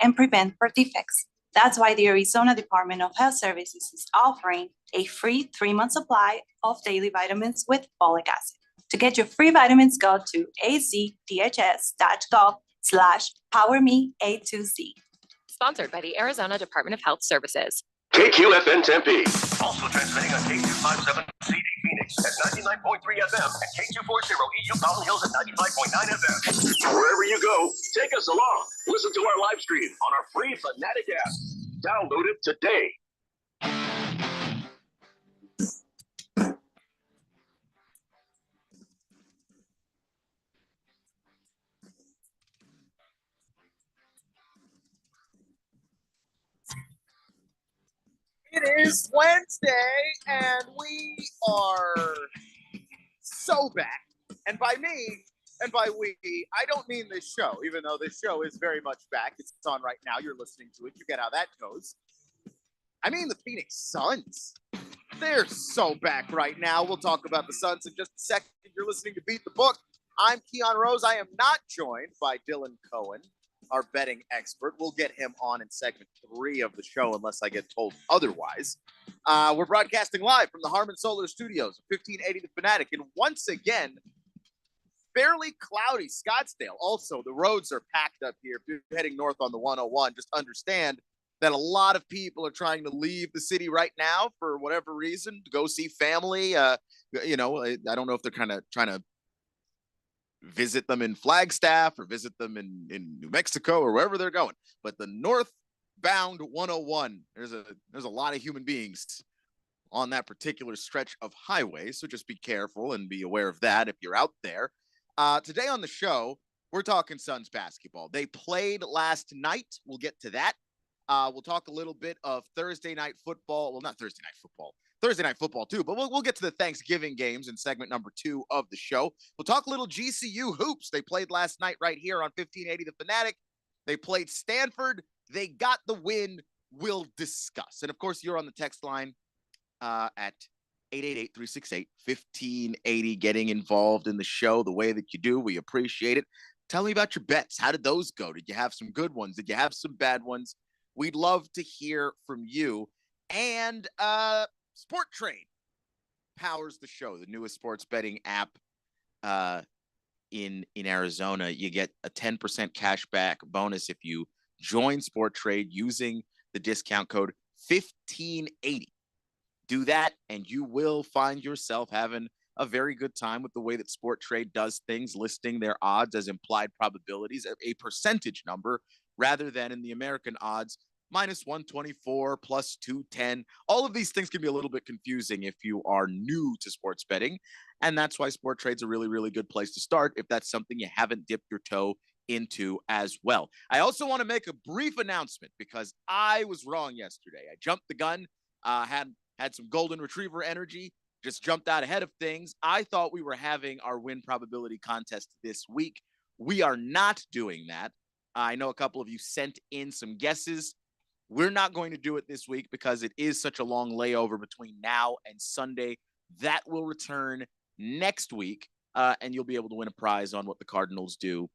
and prevent birth defects. That's why the Arizona Department of Health Services is offering a free 3-month supply of daily vitamins with folic acid. To get your free vitamins, go to azdhs.gov/PowerMe-A2Z. Sponsored by the Arizona Department of Health Services. KQFN Tempe. Also transmitting on K257 CD Phoenix at 99.3 FM and K240 EU Mountain Hills at 95.9 FM. Wherever you go, take us along. Listen to our live stream on our free Fanatic app. Download it today. It is Wednesday, and we are so back. And by me, and by we, I don't mean this show, even though this show is very much back. It's on right now. You're listening to it. You get how that goes. I mean the Phoenix Suns. They're so back right now. We'll talk about the Suns in just a second. You're listening to Beat the Book. I'm Keon Rose. I am not joined by Dylan Cohen, our betting expert. We'll get him on in segment 3 of the show unless I get told otherwise. We're broadcasting live from the Harmon Solar Studios, 1580 The Fanatic. And once again, fairly cloudy Scottsdale. Also, the roads are packed up here. If you're heading north on the 101, just understand that a lot of people are trying to leave the city right now for whatever reason, to go see family. I don't know if they're kind of trying to visit them in Flagstaff or visit them in New Mexico or wherever they're going. But the northbound 101, there's a lot of human beings on that particular stretch of highway. So just be careful and be aware of that if you're out there. Today on the show, we're talking Suns basketball. They played last night. We'll get to that. We'll talk a little bit of Thursday night football. Well, not Thursday night football. Thursday night football too, but we'll get to the Thanksgiving games in segment number 2 of the show. We'll talk a little GCU hoops. They played last night right here on 1580 The Fanatic. They played Stanford. They got the win. We'll discuss. And of course, you're on the text line at 888-368-1580, getting involved in the show the way that you do. We appreciate it. Tell me about your bets. How did those go? Did you have some good ones? Did you have some bad ones? We'd love to hear from you. And Sport Trade powers the show, the newest sports betting app in Arizona. You get a 10% cash back bonus if you join Sport Trade using the discount code 1580. Do that, and you will find yourself having a very good time with the way that Sport Trade does things, listing their odds as implied probabilities, a percentage number, rather than in the American odds, -124, +210. All of these things can be a little bit confusing if you are new to sports betting. And that's why Sport Trade's a really, really good place to start if that's something you haven't dipped your toe into as well. I also want to make a brief announcement because I was wrong yesterday. I jumped the gun, had some golden retriever energy, just jumped out ahead of things. I thought we were having our win probability contest this week. We are not doing that. I know a couple of you sent in some guesses. We're not going to do it this week because it is such a long layover between now and Sunday. That will return next week, and you'll be able to win a prize on what the Cardinals do.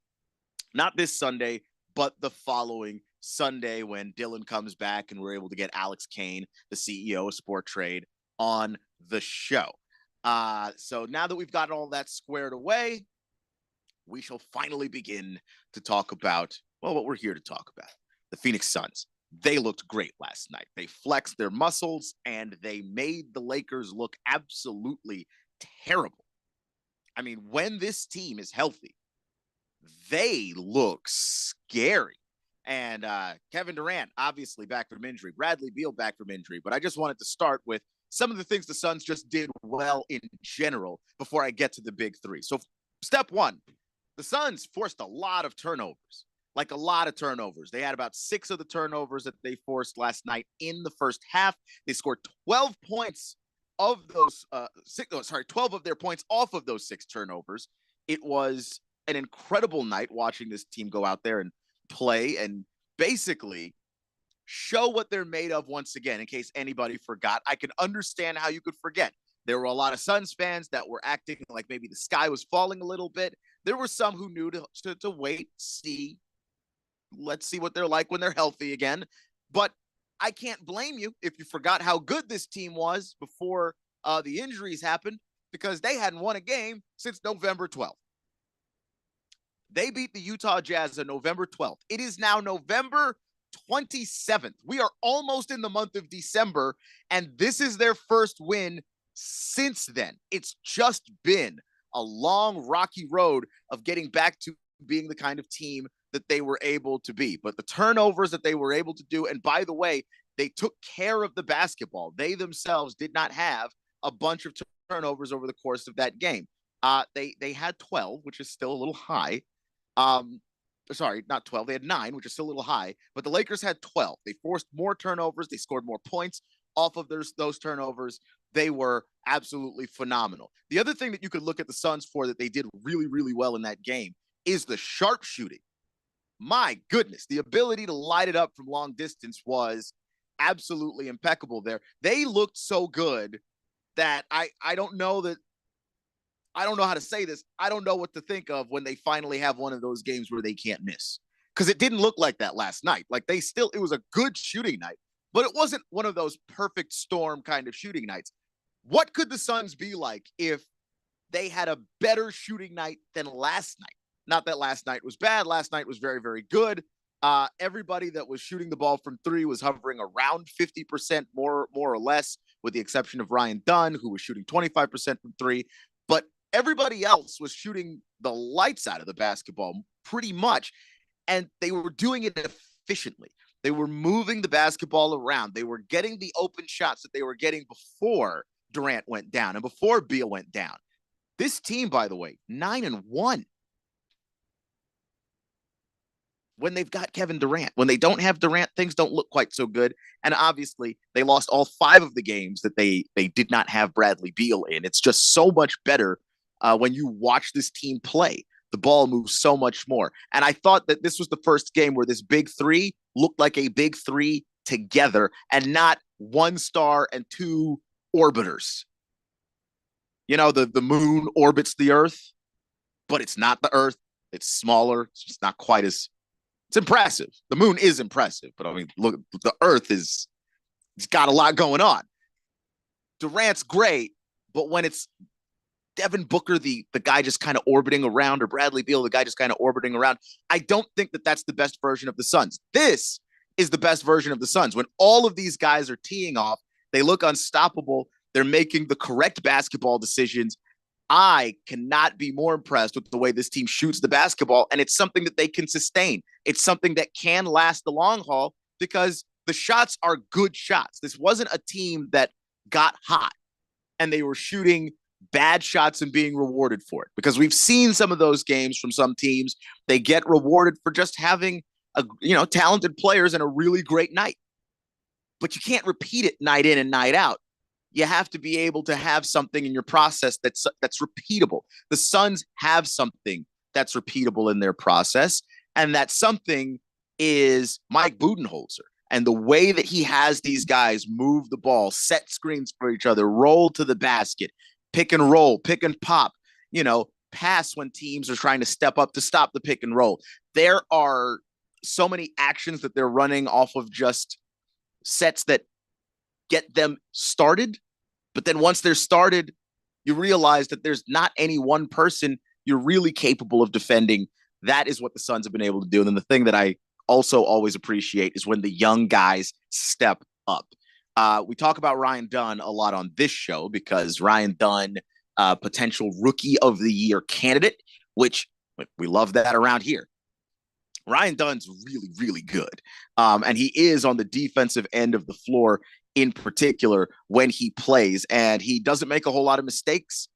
Not this Sunday, but the following Sunday when Dylan comes back and we're able to get Alex Kane, the CEO of Sport Trade, on the show. So now that we've got all that squared away, we shall finally begin to talk about, well, what we're here to talk about, the Phoenix Suns. They looked great last night. They flexed their muscles, and they made the Lakers look absolutely terrible. I mean, when this team is healthy, they look scary. And Kevin Durant, obviously back from injury. Bradley Beal back from injury. But I just wanted to start with some of the things the Suns just did well in general before I get to the big three. So step one, the Suns forced a lot of turnovers. Like a lot of turnovers. They had about 6 of the turnovers that they forced last night in the first half. They scored 12 points of those 12 of their points off of those 6 turnovers. It was an incredible night watching this team go out there and play and basically show what they're made of once again. In case anybody forgot, I can understand how you could forget. There were a lot of Suns fans that were acting like maybe the sky was falling a little bit. There were some who knew to wait, see, let's see what they're like when they're healthy again. But I can't blame you if you forgot how good this team was before the injuries happened, because they hadn't won a game since November 12th. They beat the Utah Jazz on November 12th. It is now November 27th. We are almost in the month of December, and this is their first win since then. It's just been a long, rocky road of getting back to being the kind of team that they were able to be. But the turnovers that they were able to do, and by the way, they took care of the basketball. They themselves did not have a bunch of turnovers over the course of that game. They had 12, which is still a little high. Sorry, not 12. They had 9, which is still a little high, but the Lakers had 12. They forced more turnovers. They scored more points off of those turnovers. They were absolutely phenomenal. The other thing that you could look at the Suns for that they did really, really well in that game is the sharpshooting. My goodness, the ability to light it up from long distance was absolutely impeccable there. They looked so good that I don't know how to say this. I don't know what to think of when they finally have one of those games where they can't miss. Because it didn't look like that last night. Like it was a good shooting night, but it wasn't one of those perfect storm kind of shooting nights. What could the Suns be like if they had a better shooting night than last night? Not that last night was bad. Last night was very, very good. Everybody that was shooting the ball from three was hovering around 50%, more or less, with the exception of Ryan Dunn, who was shooting 25% from three. But everybody else was shooting the lights out of the basketball pretty much, and they were doing it efficiently. They were moving the basketball around. They were getting the open shots that they were getting before Durant went down and before Beal went down. This team, by the way, 9-1. When they've got Kevin Durant. When they don't have Durant, things don't look quite so good. And obviously, they lost all 5 of the games that they did not have Bradley Beal in. It's just so much better when you watch this team play. The ball moves so much more. And I thought that this was the first game where this big three looked like a big three together and not one star and 2 orbiters. You know, the moon orbits the earth, but it's not the earth. It's smaller. It's just not quite as... It's impressive. The moon is impressive, but I mean, look, the earth it's got a lot going on. Durant's great, but when it's Devin Booker, the guy just kind of orbiting around, or Bradley Beal, the guy just kind of orbiting around, I don't think that that's the best version of the Suns. This is the best version of the Suns. When all of these guys are teeing off, they look unstoppable. They're making the correct basketball decisions. I cannot be more impressed with the way this team shoots the basketball, and it's something that they can sustain. It's something that can last the long haul because the shots are good shots. This wasn't a team that got hot and they were shooting bad shots and being rewarded for it, because we've seen some of those games from some teams. They get rewarded for just having talented players and a really great night, but you can't repeat it night in and night out. You have to be able to have something in your process that's repeatable. The Suns have something that's repeatable in their process, and that something is Mike Budenholzer and the way that he has these guys move the ball, set screens for each other, roll to the basket, pick and roll, pick and pop, pass when teams are trying to step up to stop the pick and roll. There are so many actions that they're running off of just sets that get them started. But then once they're started, you realize that there's not any one person you're really capable of defending. That is what the Suns have been able to do. And then the thing that I also always appreciate is when the young guys step up. We talk about Ryan Dunn a lot on this show because Ryan Dunn, potential rookie of the year candidate, which we love that around here. Ryan Dunn's really, really good. And he is on the defensive end of the floor in particular when he plays, and he doesn't make a whole lot of mistakes.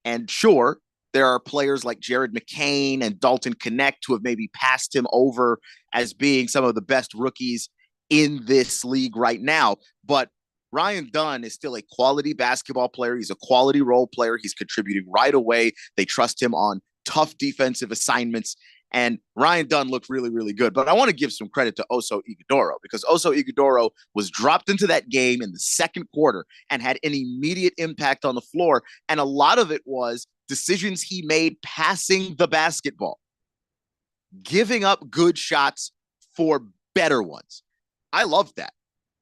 And sure, there are players like Jared McCain and Dalton Connect who have maybe passed him over as being some of the best rookies in this league right now. But Ryan Dunn is still a quality basketball player. He's a quality role player. He's contributing right away. They trust him on tough defensive assignments. And Ryan Dunn looked really, really good. But I want to give some credit to Oso Ighodaro, because Oso Ighodaro was dropped into that game in the second quarter and had an immediate impact on the floor. And a lot of it was decisions he made passing the basketball, giving up good shots for better ones. I love that.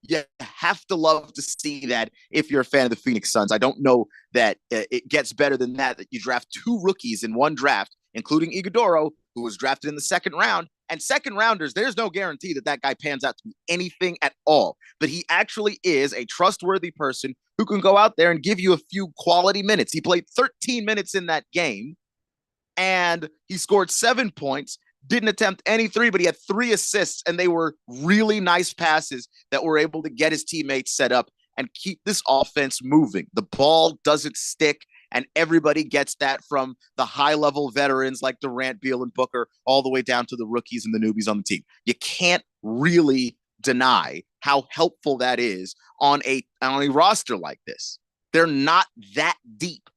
You have to love to see that if you're a fan of the Phoenix Suns. I don't know that it gets better than that you draft 2 rookies in one draft, including Iguodala, who was drafted in the second round. And second rounders, there's no guarantee that that guy pans out to be anything at all. But he actually is a trustworthy person who can go out there and give you a few quality minutes. He played 13 minutes in that game, and he scored 7 points. Didn't attempt any 3, but he had 3 assists, and they were really nice passes that were able to get his teammates set up and keep this offense moving. The ball doesn't stick, and everybody gets that from the high-level veterans like Durant, Beal, and Booker, all the way down to the rookies and the newbies on the team. You can't really deny how helpful that is on a roster like this. They're not that deep,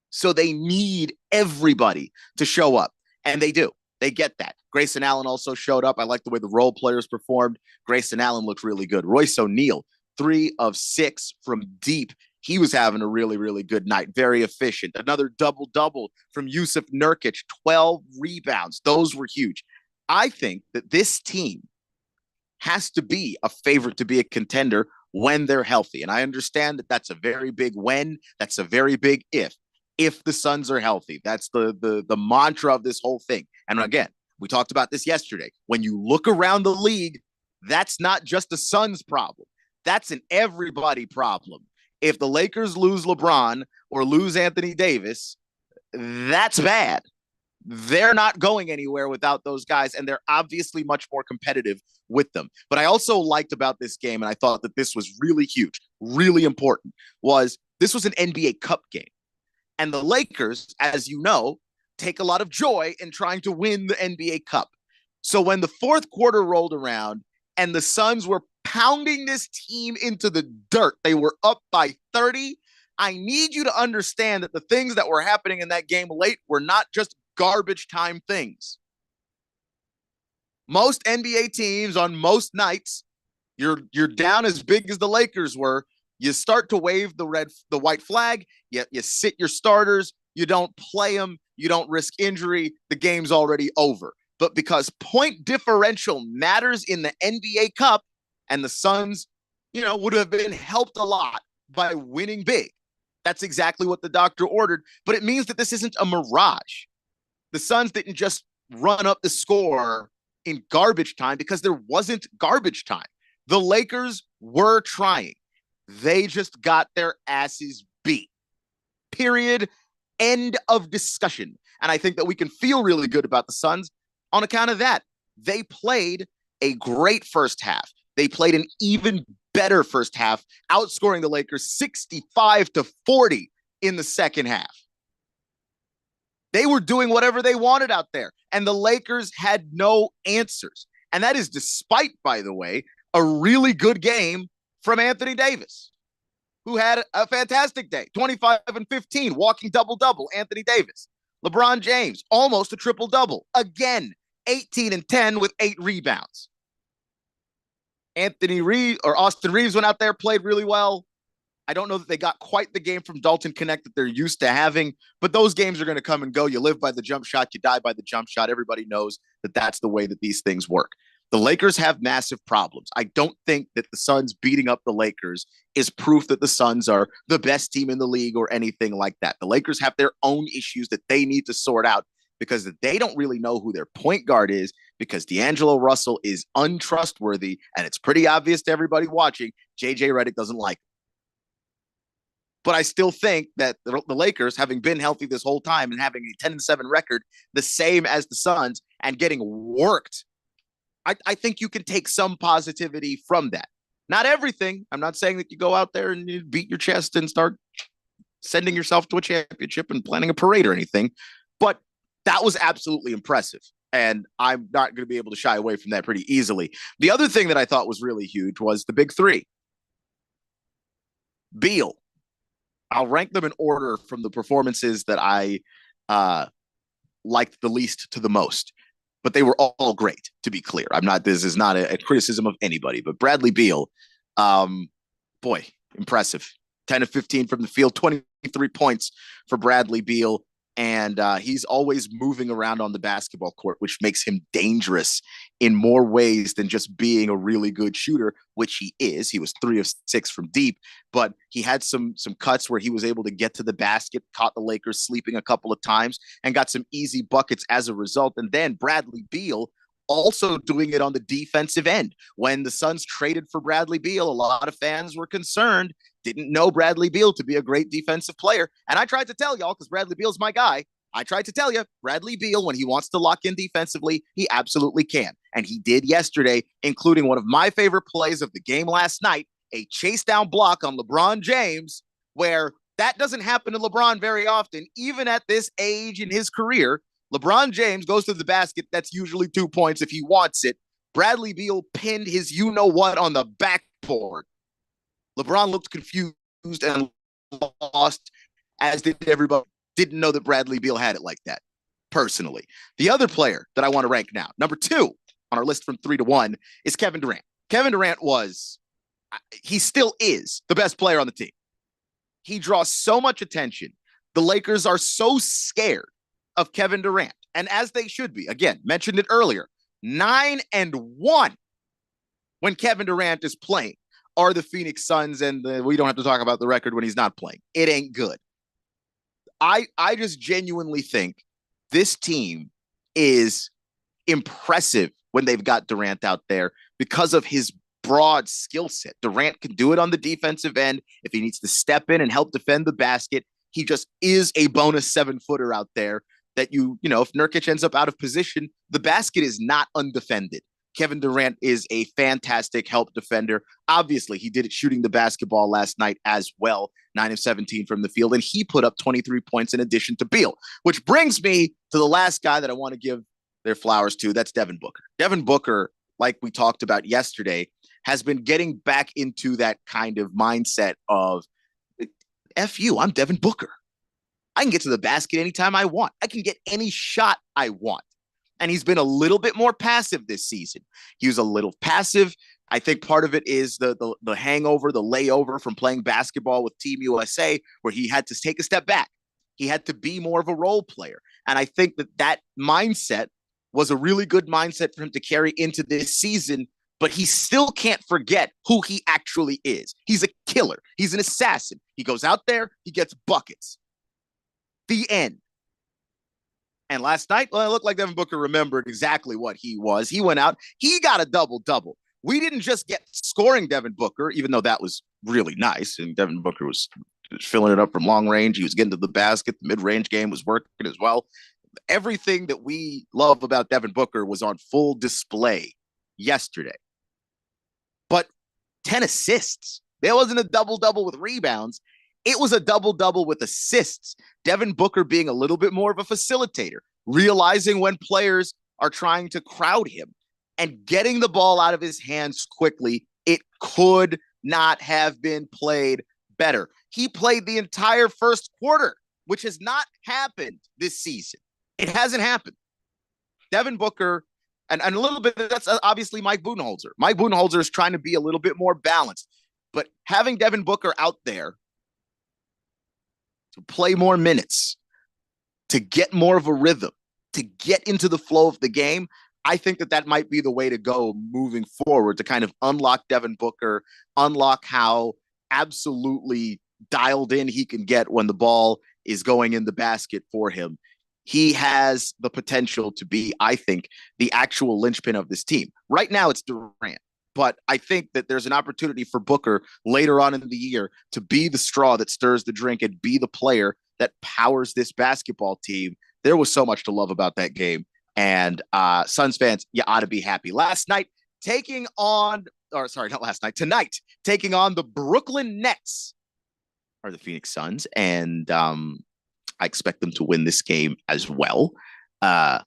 so they need everybody to show up, and they do. They get that. Grayson Allen also showed up. I like the way the role players performed. Grayson Allen looked really good. Royce O'Neal, 3 of 6 from deep. He was having a really, really good night. Very efficient. Another double-double from Yusuf Nurkic, 12 rebounds. Those were huge. I think that this team has to be a favorite to be a contender when they're healthy. And I understand that that's a very big when. That's a very big if. If the Suns are healthy. That's the mantra of this whole thing. And again, we talked about this yesterday. When you look around the league, that's not just the Suns' problem. That's an everybody problem. If the Lakers lose LeBron or lose Anthony Davis, that's bad. They're not going anywhere without those guys, and they're obviously much more competitive with them. But I also liked about this game, and I thought that this was really huge, really important, was this was an NBA Cup game. And the Lakers, as you know, take a lot of joy in trying to win the NBA Cup. So when the fourth quarter rolled around and the Suns were pounding this team into the dirt, they were up by 30. I need you to understand that the things that were happening in that game late were not just garbage time things. Most NBA teams on most nights, you're down as big as the Lakers were. You start to wave the white flag. You sit your starters. You don't play them. You don't risk injury. The game's already over. But because point differential matters in the NBA Cup, and the Suns, would have been helped a lot by winning big. That's exactly what the doctor ordered. But it means that this isn't a mirage. The Suns didn't just run up the score in garbage time because there wasn't garbage time. The Lakers were trying. They just got their asses beat. Period. End of discussion. And I think that we can feel really good about the Suns on account of that. They played a great first half. They played an even better first half, outscoring the Lakers 65-40 in the second half. They were doing whatever they wanted out there, and the Lakers had no answers. And that is despite, by the way, a really good game from Anthony Davis, who had a fantastic day, 25 and 15, walking double-double, Anthony Davis. LeBron James, almost a triple-double. Again, 18 and 10 with 8 rebounds. Austin Reeves went out there, played really well. I don't know that they got quite the game from Dalton Connect that they're used to having, but those games are going to come and go. You live by the jump shot, you die by the jump shot. Everybody knows that that's the way that these things work. The Lakers have massive problems. I don't think that the Suns beating up the Lakers is proof that the Suns are the best team in the league or anything like that. The Lakers have their own issues that they need to sort out because they don't really know who their point guard is, because D'Angelo Russell is untrustworthy, and it's pretty obvious to everybody watching, JJ Redick doesn't like him. But I still think that the Lakers, having been healthy this whole time and having a 10-7 record, the same as the Suns, and getting worked, I think you can take some positivity from that. Not everything. I'm not saying that you go out there and you beat your chest and start sending yourself to a championship and planning a parade or anything, but that was absolutely impressive. And I'm not going to be able to shy away from that pretty easily. The other thing that I thought was really huge was the big three. Beal. I'll rank them in order from the performances that I liked the least to the most. But they were all great, to be clear. This is not a criticism of anybody, but Bradley Beal, boy, impressive. 10 of 15 from the field, 23 points for Bradley Beal. And he's always moving around on the basketball court, which makes him dangerous in more ways than just being a really good shooter, which he is. He was 3 of 6 from deep, but he had some cuts where he was able to get to the basket, caught the Lakers sleeping a couple of times, and got some easy buckets as a result. And then Bradley Beal also doing it on the defensive end. When the Suns traded for Bradley Beal, a lot of fans were concerned, didn't know Bradley Beal to be a great defensive player. And I tried to tell y'all, because Bradley Beal's my guy, I tried to tell you, Bradley Beal, when he wants to lock in defensively, he absolutely can. And he did yesterday, including one of my favorite plays of the game last night, a chase down block on LeBron James, where that doesn't happen to LeBron very often, even at this age in his career. LeBron James goes to the basket. That's usually 2 points if he wants it. Bradley Beal pinned his you-know-what on the backboard. LeBron looked confused and lost, as did everybody. Didn't know that Bradley Beal had it like that, personally. The other player that I want to rank now, number 2 on our list from 3 to 1, is Kevin Durant. Kevin Durant he still is the best player on the team. He draws so much attention. The Lakers are so scared of Kevin Durant, and as they should be. Again, mentioned it earlier, 9-1 when Kevin Durant is playing are the Phoenix Suns, and we don't have to talk about the record when he's not playing. It ain't good. I just genuinely think this team is impressive when they've got Durant out there because of his broad skill set. Durant can do it on the defensive end if he needs to step in and help defend the basket. He just is a bonus 7-footer out there that if Nurkic ends up out of position, the basket is not undefended. Kevin Durant is a fantastic help defender. Obviously, he did it shooting the basketball last night as well, 9 of 17 from the field, and he put up 23 points in addition to Beal, which brings me to the last guy that I want to give their flowers to. That's Devin Booker. Devin Booker, like we talked about yesterday, has been getting back into that kind of mindset of, F you, I'm Devin Booker. I can get to the basket anytime I want. I can get any shot I want. And he's been a little bit more passive this season. He was a little passive. I think part of it is the hangover, the layover from playing basketball with Team USA, where he had to take a step back. He had to be more of a role player. And I think that mindset was a really good mindset for him to carry into this season, but he still can't forget who he actually is. He's a killer. He's an assassin. He goes out there, he gets buckets. The end. And last night, well, it looked like Devin Booker remembered exactly what he was. He went out, he got a double-double. We didn't just get scoring Devin Booker, even though that was really nice. And Devin Booker was filling it up from long range. He was getting to the basket. The mid-range game was working as well. Everything that we love about Devin Booker was on full display yesterday. But 10 assists. There wasn't a double-double with rebounds. It was a double-double with assists. Devin Booker being a little bit more of a facilitator, realizing when players are trying to crowd him and getting the ball out of his hands quickly. It could not have been played better. He played the entire first quarter, which has not happened this season. It hasn't happened. Devin Booker, and a little bit, that's obviously Mike Budenholzer. Mike Budenholzer is trying to be a little bit more balanced, but having Devin Booker out there to play more minutes, to get more of a rhythm, to get into the flow of the game, I think that might be the way to go moving forward, to kind of unlock Devin Booker, unlock how absolutely dialed in he can get when the ball is going in the basket for him. He has the potential to be, I think, the actual linchpin of this team. Right now it's Durant, but I think that there's an opportunity for Booker later on in the year to be the straw that stirs the drink and be the player that powers this basketball team. There was so much to love about that game. And Suns fans, you ought to be happy. Tonight, taking on the Brooklyn Nets are the Phoenix Suns. And I expect them to win this game as well. I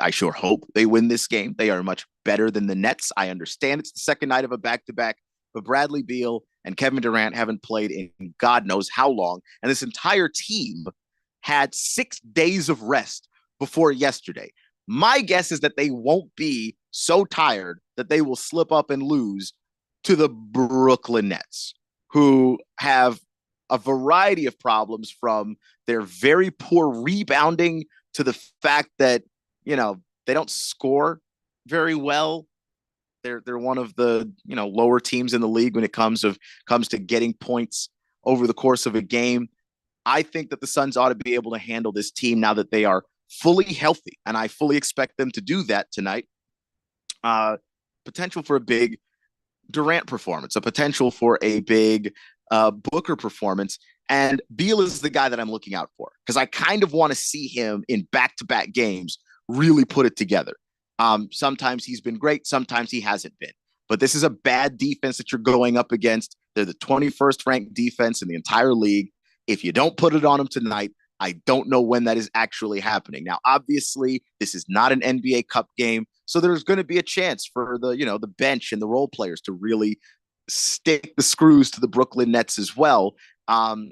sure hope they win this game. They are much better than the Nets. I understand it's the second night of a back-to-back, but Bradley Beal and Kevin Durant haven't played in God knows how long. And this entire team had 6 days of rest before yesterday. My guess is that they won't be so tired that they will slip up and lose to the Brooklyn Nets, who have a variety of problems, from their very poor rebounding to the fact that, they don't score very well. They're one of the, lower teams in the league when it comes to getting points over the course of a game. I think that the Suns ought to be able to handle this team now that they are fully healthy, and I fully expect them to do that tonight. Potential for a big Durant performance, a potential for a big Booker performance, and Beal is the guy that I'm looking out for, because I kind of want to see him in back-to-back games really put it together. Sometimes he's been great, sometimes he hasn't been. But this is a bad defense that you're going up against. They're the 21st ranked defense in the entire league. If you don't put it on them tonight, I don't know when that is actually happening. Now, obviously, this is not an NBA Cup game, so there's going to be a chance for the bench and the role players to really stick the screws to the Brooklyn Nets as well. And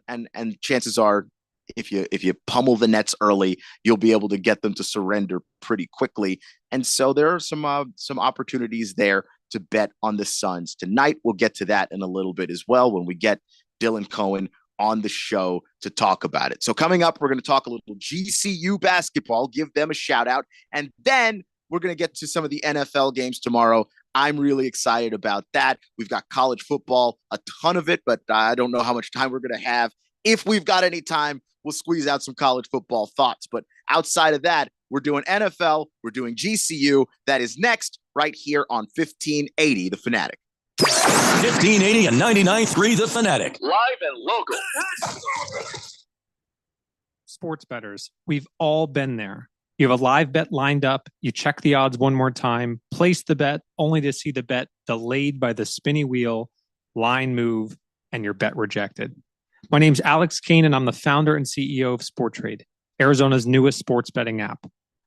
chances are, if you pummel the Nets early, you'll be able to get them to surrender pretty quickly. And so there are some opportunities there to bet on the Suns tonight. We'll get to that in a little bit as well when we get Dylan Cohen on the show to talk about it. So coming up, we're going to talk a little GCU basketball, give them a shout out, and then we're going to get to some of the NFL games tomorrow. I'm really excited about that. We've got college football, a ton of it, but I don't know how much time we're going to have. If we've got any time, we'll squeeze out some college football thoughts. But outside of that, we're doing NFL, we're doing GCU. That is next right here on 1580 The Fanatic. 1580 and 99.3 The Fanatic. Live and local. Sports bettors, we've all been there. You have a live bet lined up, you check the odds one more time, place the bet only to see the bet delayed by the spinny wheel, line move, and your bet rejected. My name's Alex Kane, and I'm the founder and CEO of Sporttrade, Arizona's newest sports betting app.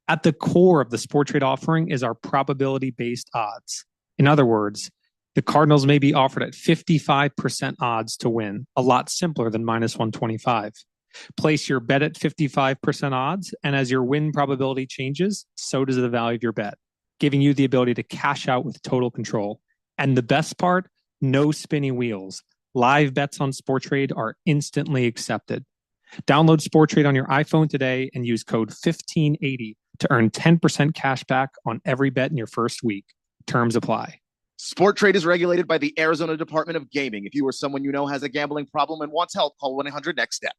At the core of the Sporttrade offering is our probability-based odds. In other words, the Cardinals may be offered at 55% odds to win, a lot simpler than minus 125. Place your bet at 55% odds, and as your win probability changes, so does the value of your bet, giving you the ability to cash out with total control. And the best part, no spinning wheels. Live bets on Sporttrade are instantly accepted. Download Sporttrade on your iPhone today and use code 1580 to earn 10% cash back on every bet in your first week. Terms apply. Sporttrade is regulated by the Arizona Department of Gaming. If you or someone you know has a gambling problem and wants help, call 1-800-NEXT-STEP.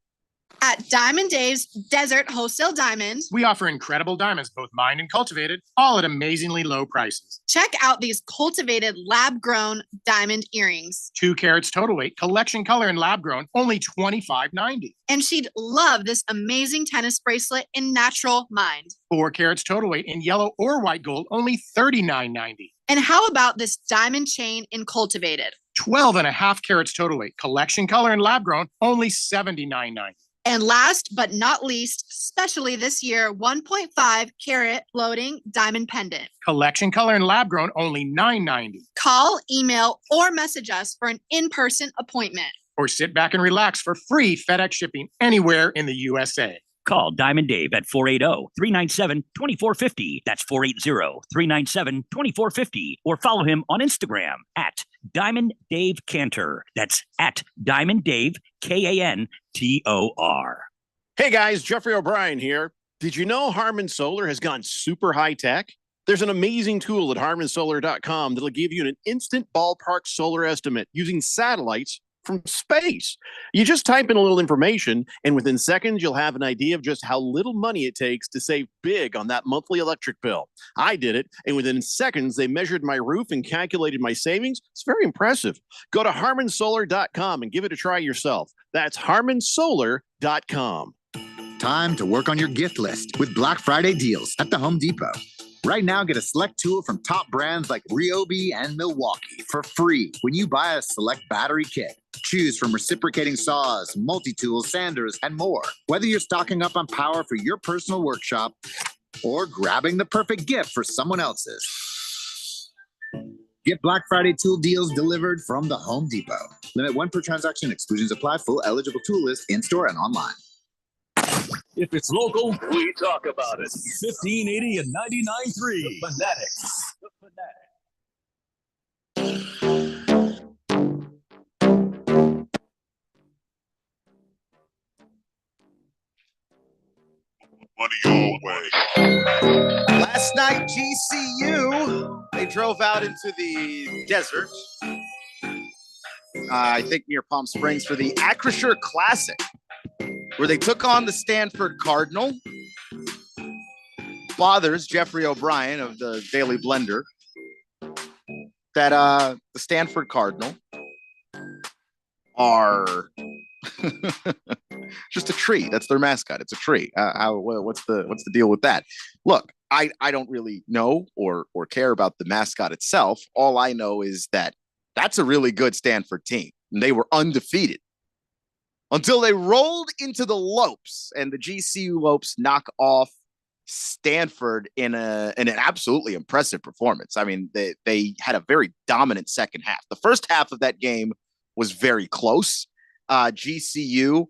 At Diamond Dave's Desert Wholesale Diamonds, we offer incredible diamonds, both mined and cultivated, all at amazingly low prices. check out these cultivated lab-grown diamond earrings. 2 carats total weight, collection color and lab grown, only $25.90. And she'd love this amazing tennis bracelet in natural mined. 4 carats total weight in yellow or white gold, only $39.90. And how about this diamond chain in cultivated? 12.5 carats total weight, collection color and lab grown, only $79.90. And last but not least, especially this year, 1.5 carat floating diamond pendant. Collection color and lab grown, only $9.90. Call, email, or message us for an in-person appointment. Or sit back and relax for free FedEx shipping anywhere in the USA. Call Diamond Dave at 480-397-2450. That's 480-397-2450. Or follow him on Instagram at Diamond Dave Cantor. That's at Diamond Dave, Kantor. Hey guys, Jeffrey O'Brien here. Did you know Harman Solar has gone super high tech? There's an amazing tool at harmansolar.com that'll give you an instant ballpark solar estimate using satellites from space. You just type in a little information, and within seconds, you'll have an idea of just how little money it takes to save big on that monthly electric bill. I did it, and within seconds, they measured my roof and calculated my savings. It's very impressive. Go to harmansolar.com and give it a try yourself. That's harmansolar.com. Time to work on your gift list with Black Friday deals at the Home Depot. Right now, get a select tool from top brands like Ryobi and Milwaukee for free when you buy a select battery kit. Choose from reciprocating saws, multi-tools, sanders, and more. Whether you're stocking up on power for your personal workshop or grabbing the perfect gift for someone else's. Get Black Friday tool deals delivered from the Home Depot. Limit 1 per transaction. Exclusions apply. Full eligible tool list in-store and online. If it's local, We talk about it. 1580 and 99.3 The Fanatic. the old way. Last night, GCU, they drove out into the desert. I think near Palm Springs for the Acrisure Classic, where they took on the Stanford Cardinal. Bothers Jeffrey O'Brien of the Daily Blender that the Stanford Cardinal are just a tree. That's their mascot. It's a tree. What's the deal with that? Look, I don't really know or care about the mascot itself. All I know is that that's a really good Stanford team. And they were undefeated until they rolled into the Lopes, and the GCU Lopes knock off Stanford in an absolutely impressive performance. I mean, they had a very dominant second half. The first half of that game was very close. GCU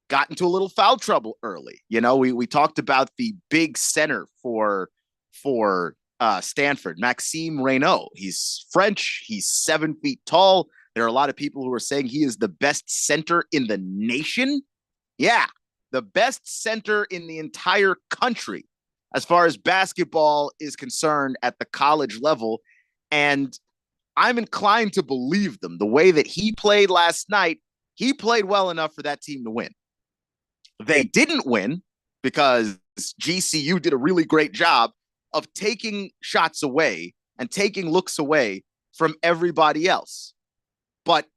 got into a little foul trouble early. You know, we talked about the big center for Stanford, Maxime Reynaud. He's French. He's 7 feet tall. There are a lot of people who are saying he is the best center in the nation. Yeah, the best center in the entire country as far as basketball is concerned at the college level. And I'm inclined to believe them. The way that he played last night, he played well enough for that team to win. They didn't win because GCU did a really great job of taking shots away and taking looks away from everybody else. But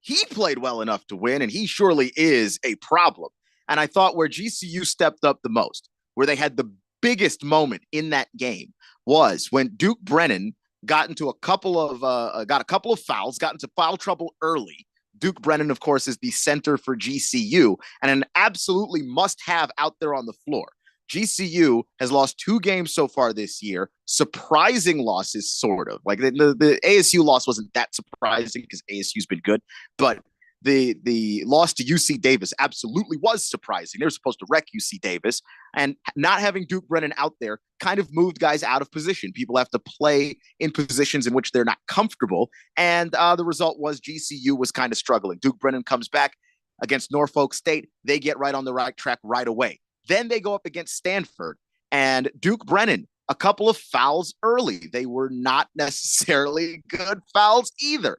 he played well enough to win, and he surely is a problem. And I thought where GCU stepped up the most, where they had the biggest moment in that game, was when Duke Brennan got a couple of fouls, got into foul trouble early. Duke Brennan, of course, is the center for GCU and an absolutely must-have out there on the floor. GCU has lost 2 games so far this year, surprising losses, sort of. Like the ASU loss wasn't that surprising because ASU's been good, but the loss to UC Davis absolutely was surprising. They were supposed to wreck UC Davis, and not having Duke Brennan out there kind of moved guys out of position. People have to play in positions in which they're not comfortable, and the result was GCU was kind of struggling. Duke Brennan comes back against Norfolk State. They get right on the right track right away. Then they go up against Stanford, and Duke Brennan, a couple of fouls early. They were not necessarily good fouls either.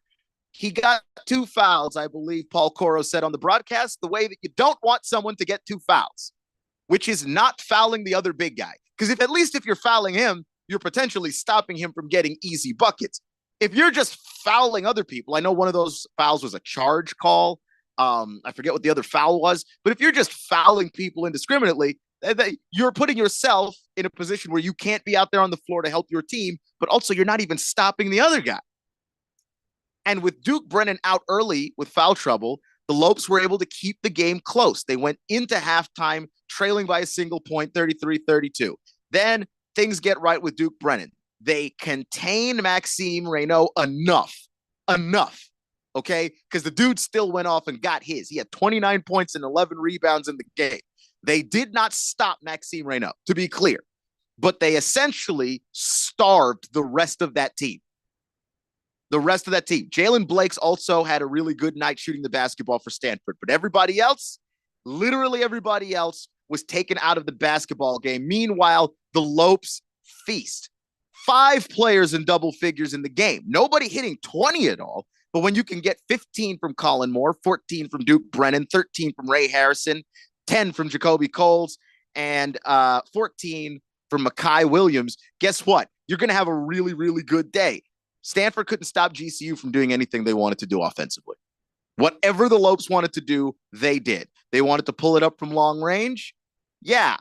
He got 2 fouls, I believe Paul Coro said on the broadcast, the way that you don't want someone to get 2 fouls, which is not fouling the other big guy. Because if you're fouling him, you're potentially stopping him from getting easy buckets. If you're just fouling other people, I know one of those fouls was a charge call. I forget what the other foul was, but if you're just fouling people indiscriminately, you're putting yourself in a position where you can't be out there on the floor to help your team, but also you're not even stopping the other guy. And with Duke Brennan out early with foul trouble, the Lopes were able to keep the game close. They went into halftime trailing by a single point, 33-32. Then things get right with Duke Brennan. They contain Maxime Reynaud enough. Okay, because the dude still went off and got his. He had 29 points and 11 rebounds in the game. They did not stop Maxime Reynaud, to be clear, but they essentially starved the rest of that team. Jalen Blakes also had a really good night shooting the basketball for Stanford, but everybody else, literally everybody else, was taken out of the basketball game. Meanwhile, the Lopes feast. 5 players in double figures in the game. Nobody hitting 20 at all. But when you can get 15 from Colin Moore, 14 from Duke Brennan, 13 from Ray Harrison, 10 from Jacoby Coles, and 14 from Makai Williams, guess what? You're going to have a really, really good day. Stanford couldn't stop GCU from doing anything they wanted to do offensively. Whatever the Lopes wanted to do, they did. They wanted to pull it up from long range. Yeah,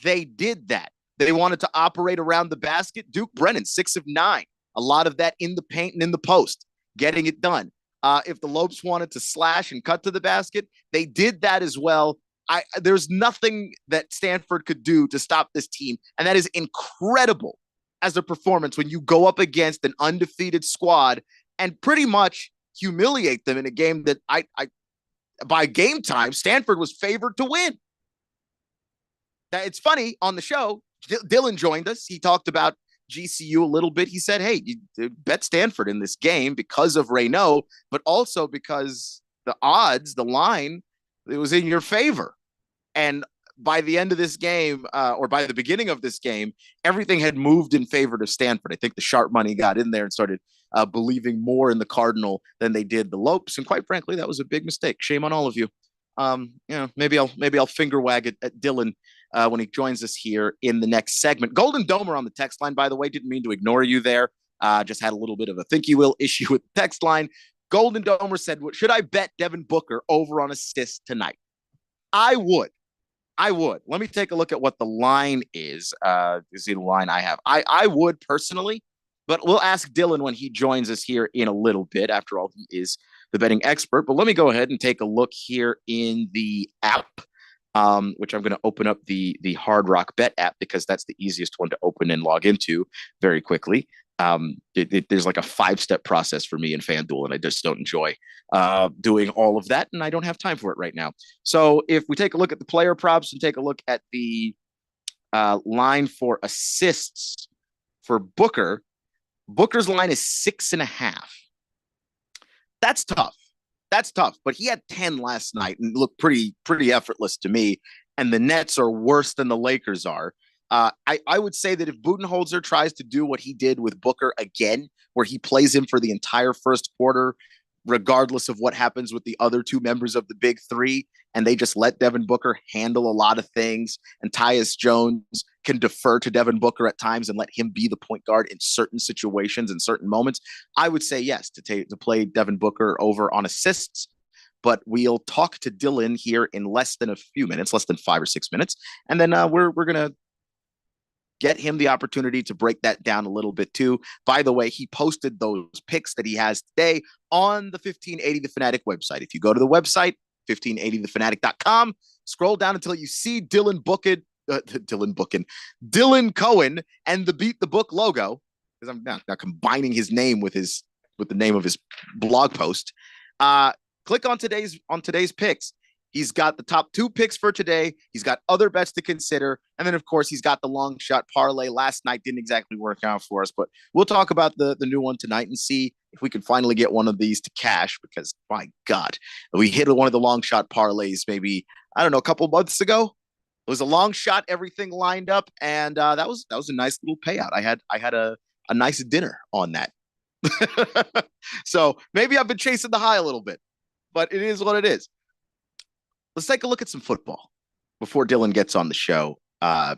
they did that. They wanted to operate around the basket. Duke Brennan, 6 of 9. A lot of that in the paint and in the post. Getting it done. If the Lopes wanted to slash and cut to the basket, they did that as well. There's nothing that Stanford could do to stop this team, and that is incredible as a performance when you go up against an undefeated squad and pretty much humiliate them in a game that by game time, Stanford was favored to win. Now, it's funny, on the show, Dylan joined us. He talked about GCU a little bit. He said, hey, you bet Stanford in this game because of Reynaud, but also because the odds, the line, it was in your favor. And by the end of this game, or by the beginning of this game, everything had moved in favor of Stanford. I think the sharp money got in there and started believing more in the Cardinal than they did the Lopes. And quite frankly, that was a big mistake. Shame on all of you. Maybe I'll finger wag at Dylan when he joins us here in the next segment. Golden Domer on the text line, by the way, didn't mean to ignore you there. Just had a little bit of a think you will issue with the text line. Golden Domer said, should I bet Devin Booker over on assists tonight? I would. Let me take a look at what the line is. You see the line I have. I would personally, but we'll ask Dylan when he joins us here in a little bit. After all, he is the betting expert. But let me go ahead and take a look here in the app, which I'm going to open up the Hard Rock Bet app because that's the easiest one to open and log into very quickly. There's like a 5-step process for me in FanDuel, and I just don't enjoy doing all of that, and I don't have time for it right now. So if we take a look at the player props and take a look at the line for assists for Booker, Booker's line is 6.5. That's tough. But he had 10 last night and looked pretty effortless to me. And the Nets are worse than the Lakers are. I would say that if Budenholzer tries to do what he did with Booker again, where he plays him for the entire first quarter, regardless of what happens with the other two members of the big three, and they just let Devin Booker handle a lot of things, and Tyus Jones can defer to Devin Booker at times and let him be the point guard in certain situations and certain moments, I would say yes to play Devin Booker over on assists. But we'll talk to Dylan here in less than a few minutes, less than 5 or 6 minutes, and then we're gonna get him the opportunity to break that down a little bit too. By the way, he posted those picks that he has today on the 1580 The Fanatic website. If you go to the website, 1580thefanatic.com, scroll down until you see Dylan Cohen and the Beat the Book logo, because I'm now combining his name with the name of his blog post. Click on today's picks. He's got the top 2 picks for today. He's got other bets to consider. And then, of course, he's got the long shot parlay. Last night didn't exactly work out for us, but we'll talk about the new one tonight and see if we can finally get one of these to cash, because, my God, we hit one of the long shot parlays maybe, I don't know, a couple months ago. It was a long shot, everything lined up, and that was a nice little payout. I had a nice dinner on that. So maybe I've been chasing the high a little bit, but it is what it is. Let's take a look at some football before Dylan gets on the show,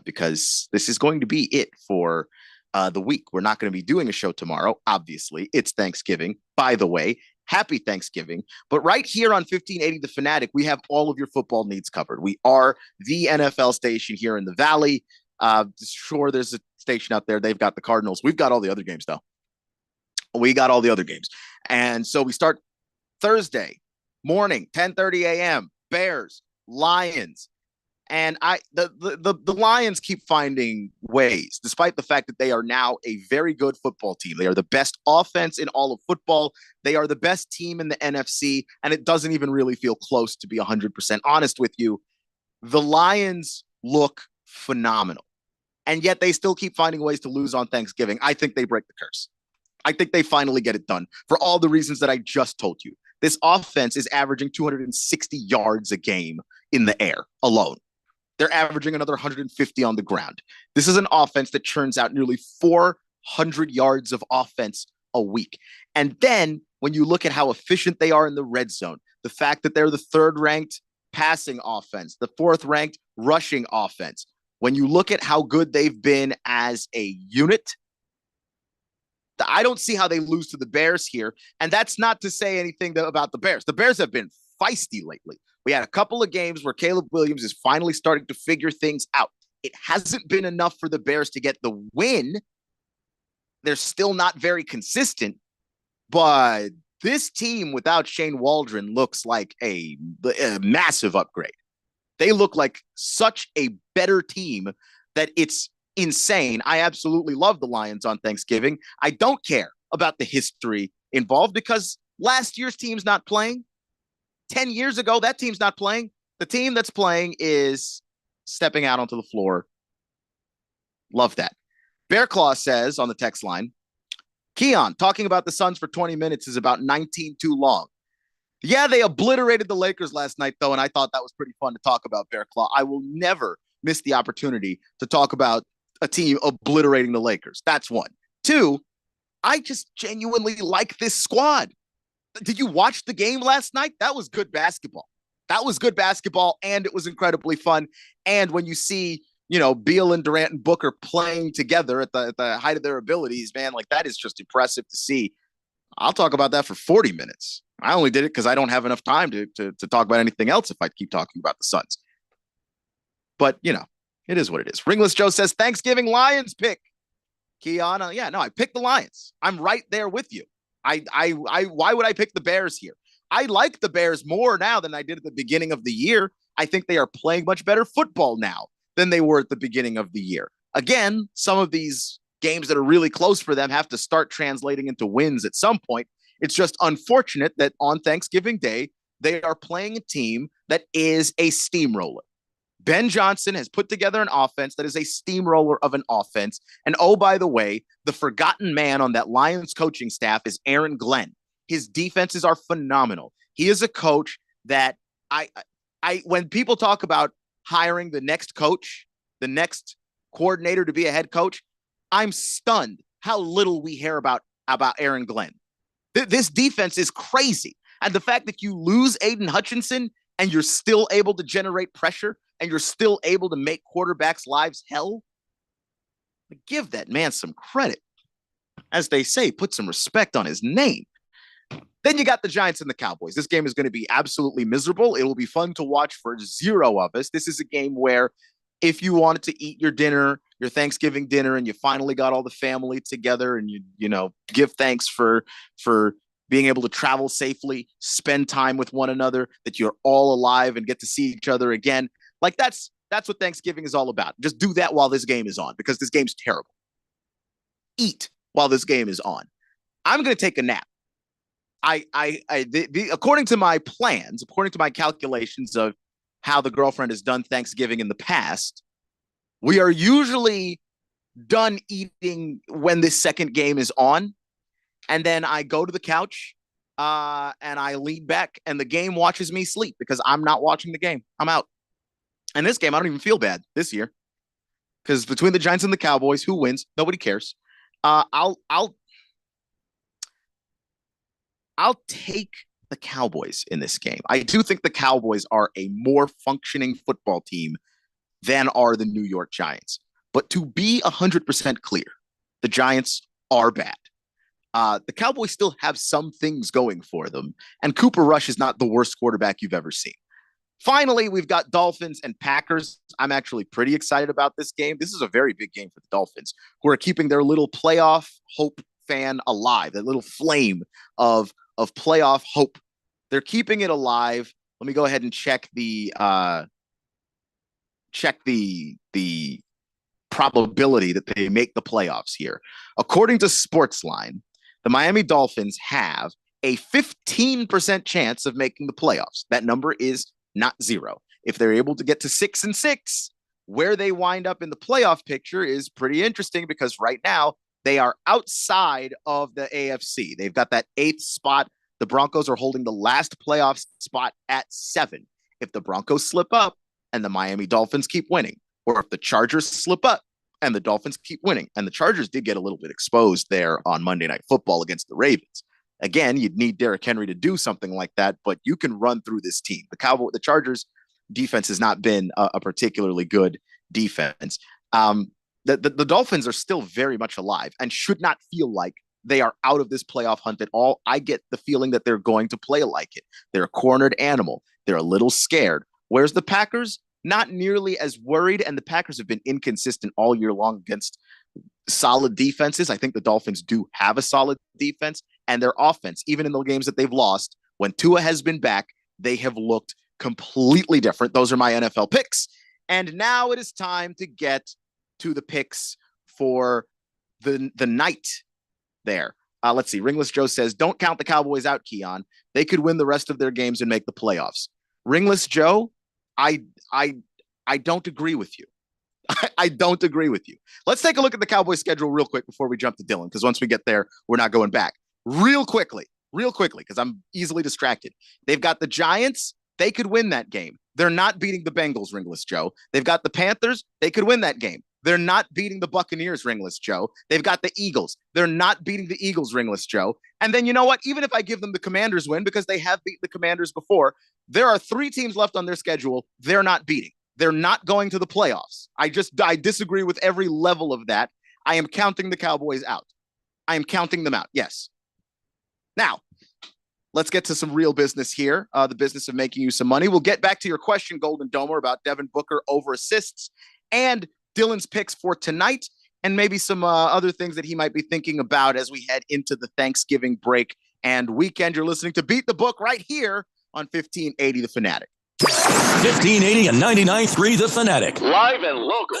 because this is going to be it for the week. We're not going to be doing a show tomorrow. Obviously, it's Thanksgiving. By the way, happy Thanksgiving. But right here on 1580 The Fanatic, we have all of your football needs covered. We are the NFL station here in the Valley. Sure, there's a station out there. They've got the Cardinals. We've got all the other games, though. We got all the other games. And so we start Thursday morning, 10:30 a.m., Bears, Lions, and the Lions keep finding ways, despite the fact that they are now a very good football team. They are the best offense in all of football. They are the best team in the NFC, and it doesn't even really feel close, to be 100% honest with you. The Lions look phenomenal, and yet they still keep finding ways to lose on Thanksgiving. I think they break the curse. I think they finally get it done for all the reasons that I just told you. This offense is averaging 260 yards a game in the air alone. They're averaging another 150 on the ground. This is an offense that churns out nearly 400 yards of offense a week. And then when you look at how efficient they are in the red zone, the fact that they're the 3rd-ranked passing offense, the 4th-ranked rushing offense, when you look at how good they've been as a unit, I don't see how they lose to the Bears here. And that's not to say anything about the Bears. The Bears have been feisty lately. We had a couple of games where Caleb Williams is finally starting to figure things out. It hasn't been enough for the Bears to get the win. They're still not very consistent. But this team without Shane Waldron looks like a massive upgrade. They look like such a better team that it's insane. I absolutely love the Lions on Thanksgiving. I don't care about the history involved, because last year's team's not playing. 10 years ago, that team's not playing. The team that's playing is stepping out onto the floor. Love that. Bear Claw says on the text line, Keon, talking about the Suns for 20 minutes is about 19 too long. Yeah, they obliterated the Lakers last night, though, and I thought that was pretty fun to talk about, Bear Claw. I will never miss the opportunity to talk about a team obliterating the Lakers. That's one. Two, I just genuinely like this squad. Did you watch the game last night? That was good basketball. That was good basketball, and it was incredibly fun. And when you see, Beal and Durant and Booker playing together at the height of their abilities, man, like that is just impressive to see. I'll talk about that for 40 minutes. I only did it because I don't have enough time to talk about anything else if I keep talking about the Suns. But, it is what it is. Ringless Joe says, Thanksgiving Lions pick. Keon, I picked the Lions. I'm right there with you. Why would I pick the Bears here? I like the Bears more now than I did at the beginning of the year. I think they are playing much better football now than they were at the beginning of the year. Again, some of these games that are really close for them have to start translating into wins at some point. It's just unfortunate that on Thanksgiving Day, they are playing a team that is a steamroller. Ben Johnson has put together an offense that is a steamroller of an offense. And oh, by the way, the forgotten man on that Lions coaching staff is Aaron Glenn. His defenses are phenomenal. He is a coach that when people talk about hiring the next coach, the next coordinator to be a head coach, I'm stunned how little we hear about Aaron Glenn. This defense is crazy. And the fact that you lose Aiden Hutchinson and you're still able to generate pressure and you're still able to make quarterbacks' lives hell, give that man some credit. As they say, put some respect on his name. Then you got the Giants and the Cowboys. This game is going to be absolutely miserable. It will be fun to watch for zero of us. This is a game where if you wanted to eat your dinner, your Thanksgiving dinner, and you finally got all the family together and you give thanks for being able to travel safely, spend time with one another, that you're all alive and get to see each other again. Like that's what Thanksgiving is all about. Just do that while this game is on, because this game's terrible. Eat while this game is on. I'm going to take a nap. According to my plans, according to my calculations of how the girlfriend has done Thanksgiving in the past, we are usually done eating when this second game is on. And then I go to the couch and I lean back and the game watches me sleep because I'm not watching the game. I'm out. And this game, I don't even feel bad this year because between the Giants and the Cowboys, who wins? Nobody cares. I'll take the Cowboys in this game. I do think the Cowboys are a more functioning football team than are the New York Giants. But to be 100% clear, the Giants are bad. The Cowboys still have some things going for them, and Cooper Rush is not the worst quarterback you've ever seen. Finally, we've got Dolphins and Packers. I'm actually pretty excited about this game. This is a very big game for the Dolphins, who are keeping their little playoff hope fan alive, that little flame of playoff hope. They're keeping it alive. Let me go ahead and check the probability that they make the playoffs here. According to Sportsline, the Miami Dolphins have a 15% chance of making the playoffs. That number is not zero. If they're able to get to 6-6, where they wind up in the playoff picture is pretty interesting because right now they are outside of the AFC. They've got that 8th spot. The Broncos are holding the last playoff spot at 7. If the Broncos slip up and the Miami Dolphins keep winning, or if the Chargers slip up and the Dolphins keep winning, and the Chargers did get a little bit exposed there on Monday Night Football against the Ravens. Again, you'd need Derrick Henry to do something like that, but you can run through this team. The Chargers defense has not been a particularly good defense. The Dolphins are still very much alive and should not feel like they are out of this playoff hunt at all. I get the feeling that they're going to play like it. They're a cornered animal. They're a little scared. Whereas the Packers, not nearly as worried, and the Packers have been inconsistent all year long against solid defenses. I think the Dolphins do have a solid defense, and their offense, even in the games that they've lost, when Tua has been back, they have looked completely different. Those are my NFL picks. And now it is time to get to the picks for the night there. Let's see. Ringless Joe says, don't count the Cowboys out, Keon. They could win the rest of their games and make the playoffs. Ringless Joe, I don't agree with you. I don't agree with you. Let's take a look at the Cowboys schedule real quick before we jump to Dylan, because once we get there, we're not going back. Real quickly, real quickly because I'm easily distracted. They've got the Giants. They could win that game. They're not beating the Bengals, Ringless Joe. They've got the Panthers. They could win that game. They're not beating the Buccaneers, Ringless Joe. They've got the Eagles. They're not beating the Eagles, Ringless Joe. And then you know what? Even if I give them the Commanders win, because they have beaten the Commanders before, there are 3 teams left on their schedule they're not beating. They're not going to the playoffs. I disagree with every level of that. I am counting the Cowboys out. I am counting them out. Yes. Now, let's get to some real business here. The business of making you some money. We'll get back to your question, Golden Domer, about Devin Booker over assists and Dylan's picks for tonight, and maybe some other things that he might be thinking about as we head into the Thanksgiving break and weekend. You're listening to Beat the Book right here on 1580 The Fanatic. 1580 and 99.3 The Fanatic. Live and local.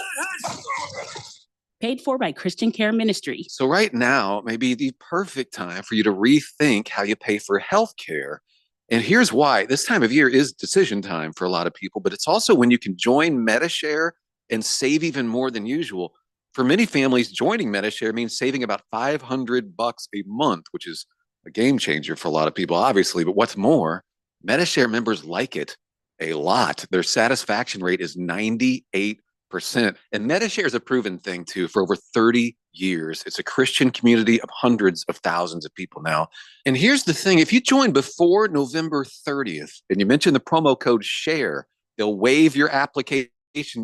Paid for by Christian Care Ministry. So right now may be the perfect time for you to rethink how you pay for health care. And here's why. This time of year is decision time for a lot of people, but it's also when you can join Medi-Share and save even more than usual. For many families, joining Medi-Share means saving about $500 a month, which is a game changer for a lot of people, obviously. But what's more, Medi-Share members like it a lot. Their satisfaction rate is 98%. And Medi-Share is a proven thing, too, for over 30 years. It's a Christian community of hundreds of thousands of people now. And here's the thing. If you join before November 30th and you mention the promo code SHARE, they'll waive your application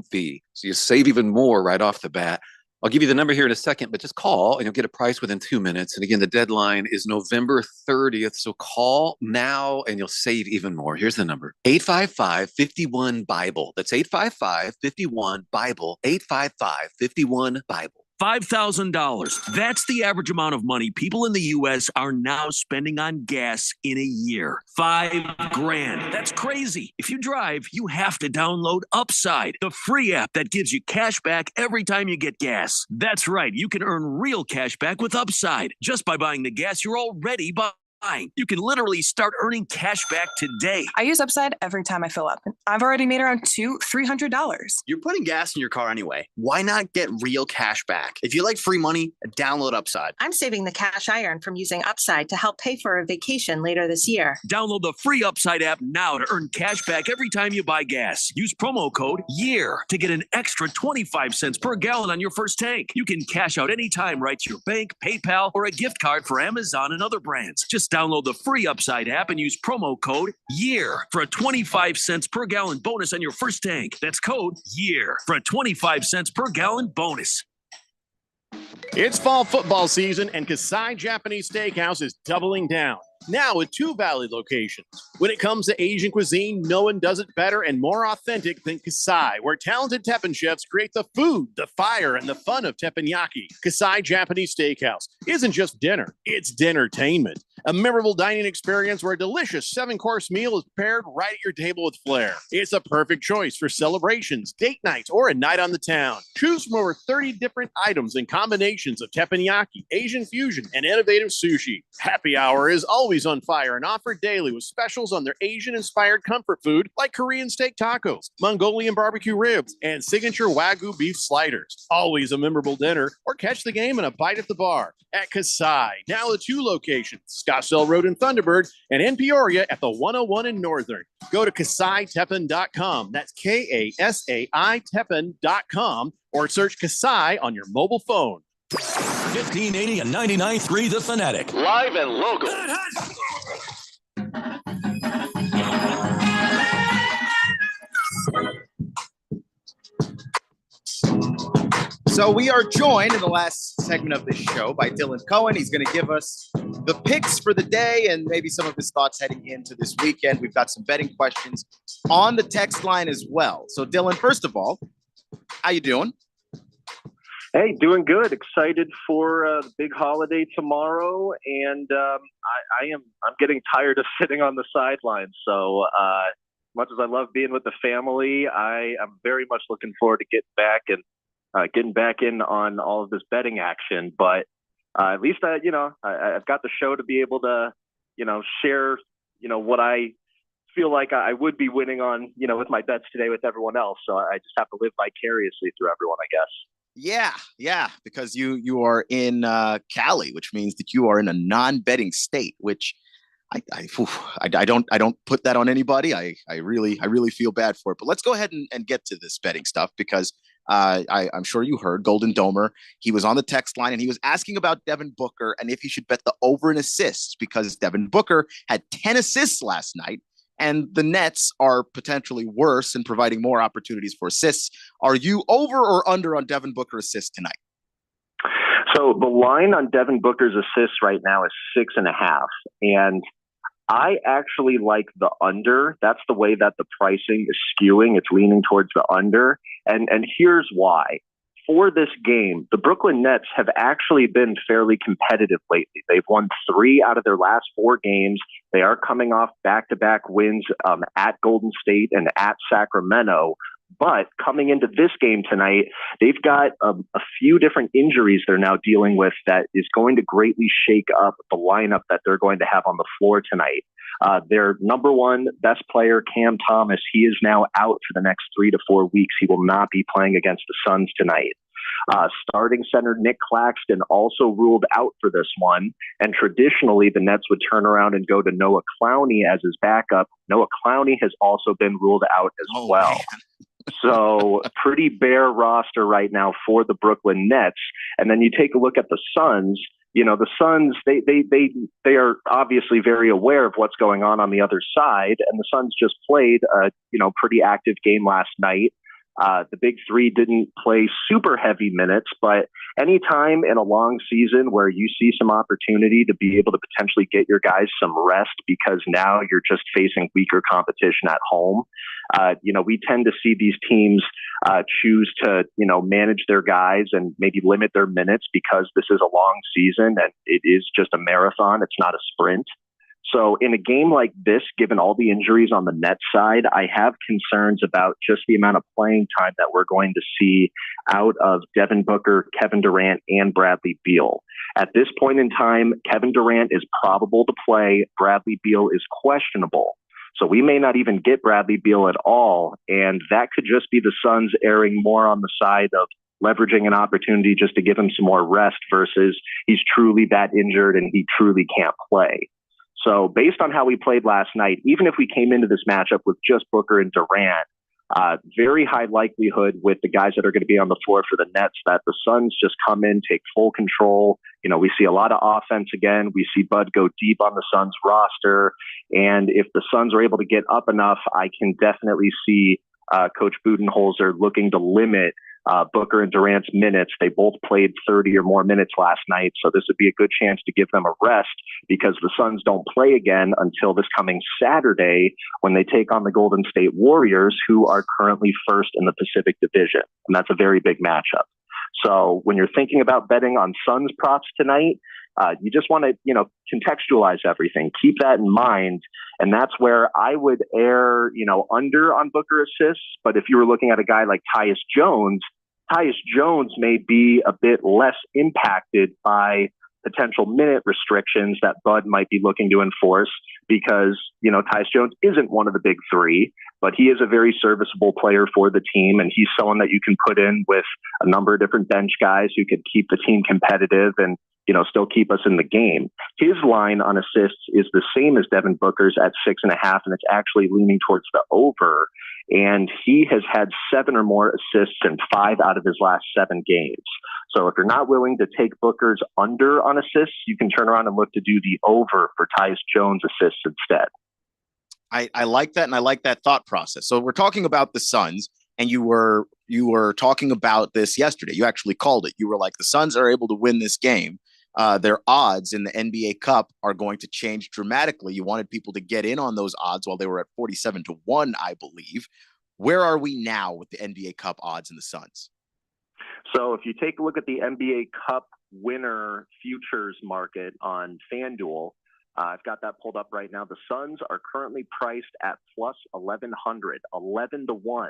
fee. So you save even more right off the bat. I'll give you the number here in a second, but just call and you'll get a price within 2 minutes. And again, the deadline is November 30th. So call now and you'll save even more. Here's the number: 855-51-BIBLE. That's 855-51-BIBLE. 855-51-BIBLE. $5,000. That's the average amount of money people in the U.S. are now spending on gas in a year. $5,000. That's crazy. If you drive, you have to download Upside, the free app that gives you cash back every time you get gas. That's right. You can earn real cash back with Upside just by buying the gas you're already buying. You can literally start earning cash back today. I use Upside every time I fill up. I've already made around $300. You're putting gas in your car anyway. Why not get real cash back? If you like free money, download Upside. I'm saving the cash I earn from using Upside to help pay for a vacation later this year. Download the free Upside app now to earn cash back every time you buy gas. Use promo code YEAR to get an extra 25 cents per gallon on your first tank. You can cash out anytime right to your bank, PayPal, or a gift card for Amazon and other brands. Just download the free Upside app and use promo code YEAR for a 25 cents per gallon bonus on your first tank. That's code YEAR for a 25 cents per gallon bonus. It's fall football season, and Kasai Japanese Steakhouse is doubling down. Now with 2 Valley locations. When it comes to Asian cuisine, no one does it better and more authentic than Kasai, where talented Teppan chefs create the food, the fire, and the fun of teppanyaki. Kasai Japanese Steakhouse isn't just dinner, it's dinnertainment. A memorable dining experience where a delicious 7-course meal is paired right at your table with flair. It's a perfect choice for celebrations, date nights, or a night on the town. Choose from over 30 different items and combinations of teppanyaki, Asian fusion, and innovative sushi. Happy hour is always on fire and offered daily with specials on their Asian-inspired comfort food like Korean steak tacos, Mongolian barbecue ribs, and signature Wagyu beef sliders. Always a memorable dinner, or catch the game and a bite at the bar. At Kasai, now the 2 locations, Scottsdale Road in Thunderbird and in Peoria at the 101 in Northern. Go to KasaiTeppan.com. That's KASAI Teppan.com, or search Kasai on your mobile phone. 1580 and 99.3 The Fanatic. Live and local. So we are joined in the last segment of this show by Dylan Cohen. He's going to give us the picks for the day and maybe some of his thoughts heading into this weekend. We've got some betting questions on the text line as well. So Dylan, first of all, how you doing? Hey, doing good. Excited for the big holiday tomorrow, and I'm getting tired of sitting on the sidelines. So, much as I love being with the family, I am very much looking forward to getting back in on all of this betting action. But at least I've got the show to be able to share what I feel like I would be winning on with my bets today with everyone else. So I just have to live vicariously through everyone, I guess. Yeah, because you are in Cali, which means that you are in a non-betting state, which I don't put that on anybody. I really feel bad for it. But let's go ahead and get to this betting stuff because I'm sure you heard Golden Domer. He was on the text line and he was asking about Devin Booker and if he should bet the over in assists because Devin Booker had 10 assists last night. And the Nets are potentially worse in providing more opportunities for assists. Are you over or under on Devin Booker assists tonight? So the line on Devin Booker's assists right now is 6.5. And I actually like the under. That's the way that the pricing is skewing. It's leaning towards the under. And here's why. For this game, the Brooklyn Nets have actually been fairly competitive lately. They've won 3 out of their last 4 games. They are coming off back-to-back wins at Golden State and at Sacramento. But coming into this game tonight, they've got a few different injuries they're now dealing with that is going to greatly shake up the lineup that they're going to have on the floor tonight. Their number one best player, Cam Thomas, he is now out for the next 3 to 4 weeks. He will not be playing against the Suns tonight. Starting center Nick Claxton also ruled out for this one. And traditionally, the Nets would turn around and go to Noah Clowney as his backup. Noah Clowney has also been ruled out as well. Man. So pretty bare roster right now for the Brooklyn Nets. And then you take a look at the Suns. You know, the Suns, they are obviously very aware of what's going on the other side. And the Suns just played a, pretty active game last night. The big three didn't play super heavy minutes, but anytime in a long season where you see some opportunity to be able to potentially get your guys some rest because now you're just facing weaker competition at home, we tend to see these teams choose to, manage their guys and maybe limit their minutes because this is a long season and it is just a marathon. It's not a sprint. So in a game like this, given all the injuries on the Nets side, I have concerns about just the amount of playing time that we're going to see out of Devin Booker, Kevin Durant, and Bradley Beal. At this point in time, Kevin Durant is probable to play. Bradley Beal is questionable. So we may not even get Bradley Beal at all. And that could just be the Suns erring more on the side of leveraging an opportunity just to give him some more rest versus he's truly that injured and he truly can't play. So based on how we played last night, even if we came into this matchup with just Booker and Durant, very high likelihood with the guys that are going to be on the floor for the Nets that the Suns just come in, take full control. We see a lot of offense again. We see Bud go deep on the Suns roster. And if the Suns are able to get up enough, I can definitely see Coach Budenholzer looking to limit Booker and Durant's minutes. They both played 30 or more minutes last night, so this would be a good chance to give them a rest because the Suns don't play again until this coming Saturday when they take on the Golden State Warriors, who are currently first in the Pacific Division, and that's a very big matchup. So when you're thinking about betting on Suns props tonight, you just want to, contextualize everything. Keep that in mind. And that's where I would err, under on Booker assists. But if you were looking at a guy like Tyus Jones may be a bit less impacted by potential minute restrictions that Bud might be looking to enforce because, Tyus Jones isn't one of the big three, but he is a very serviceable player for the team. And he's someone that you can put in with a number of different bench guys who could keep the team competitive and, still keep us in the game. His line on assists is the same as Devin Booker's at 6.5, and it's actually leaning towards the over. And he has had 7 or more assists in 5 out of his last 7 games. So if you're not willing to take Booker's under on assists, you can turn around and look to do the over for Tyus Jones assists instead. I like that, and I like that thought process. So we're talking about the Suns, and you were talking about this yesterday. You actually called it. You were like, the Suns are able to win this game. Their odds in the NBA Cup are going to change dramatically. You wanted people to get in on those odds while they were at 47-1, I believe. Where are we now with the NBA Cup odds and the Suns? So if you take a look at the NBA Cup winner futures market on FanDuel, I've got that pulled up right now. The Suns are currently priced at plus 1,100, 11-1.